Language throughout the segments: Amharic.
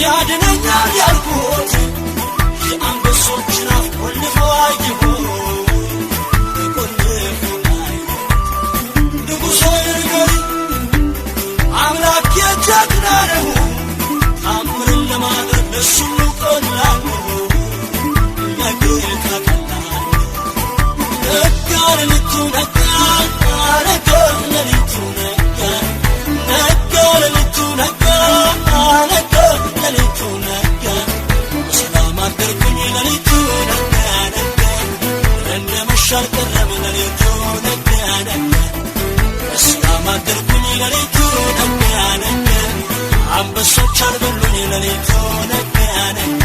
ያድነኛል ያልኩት የአንበሶችን አፍ ቆልፎ አየሁ ንጉሥ ሆይ ንገሪኝ አምላክ የጀግና ነው ታምርን ለማድረግ ለእሱ ቀላል ነው ለጌታ ቀላል ነጋ ሌሊቱ ነጋ ነጋ ሌሊቱ ነጋ ነጋ ሌሊቱ ነጋ ነጋ ሌሊቱ ነጋ በሰላም አደርኩኝ ሌሊቱ ነጋ ነጋ እንደመሸ አልቀረም ሌሊቱ ነጋ ነጋ በሰላም አደርኩኝ ሌሊቱ ነጋ ነጋ አንበሶች አልበሉኝ ሌሊቱ ነጋ ነጋ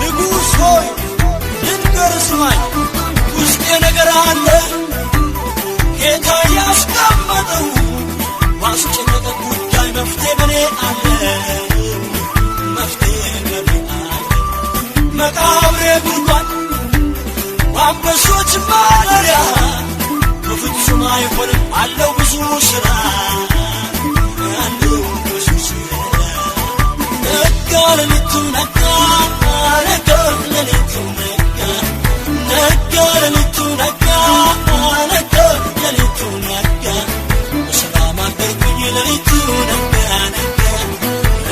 ንጉሥ ሆይ ልንገር ስማኝ ውስጤ ነገር አለ ጌታ ያስቀመጠው ባስጨነቀ ጉዳይ መፍትሄ በኔ አለ መፍትሄ በኔ አለ መቃብሬ ጉድጓድ አንበሶች ማደሪያ በፍጹም አይሆንም አለው ብዙ ሥራ አለው ብዙ ሥራ ነጋ ሌሊቱ ነጋ ነጋ ሌሊቱ ነጋ ነጋ ሌሊቱ ነጋ ነጋ ሌሊቱ ነጋ በሰላም አደርኩኝ ሌሊቱ ነጋ ነጋ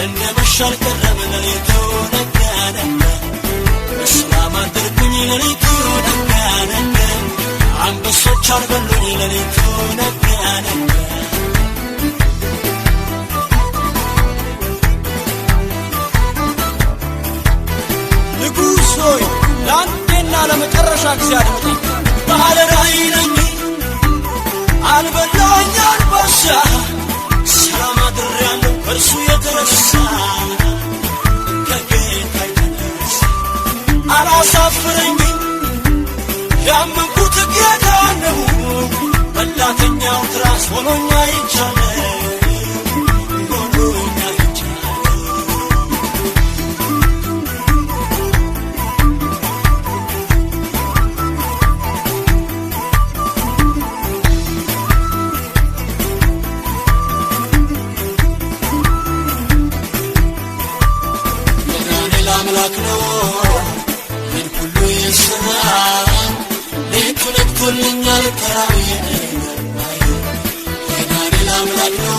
እንደመሸ አልቀረም ሌሊቱ ነጋ ነጋ በሰላም አደርኩኝ ሌሊቱ ነጋ ነጋ አንበሶች አልበሉኝ ሌሊቱ ነጋ ነጋ ንጉሥ ሆይ ለአንዴና ለመጨረሻ ጊዜ አድምጠኝ ባለ ራእይ ነኝ አልበላኝ አንበሳ ሰላም አድሬያለሁ ከእርሱ የተነሳ ከጌታ የተነሳ አላሳፍረኝም ያመንኩት ጌታ ነው በላተኛው ትራስ ሆኖኛ ይቻለ ሆኖኛ ይቻለ የዳንኤል አምላክ ነው ምን ሁሉ የሠራ ሌቱ ነግቶልኛል ከራእዬ የዳንኤል አምላክ ነው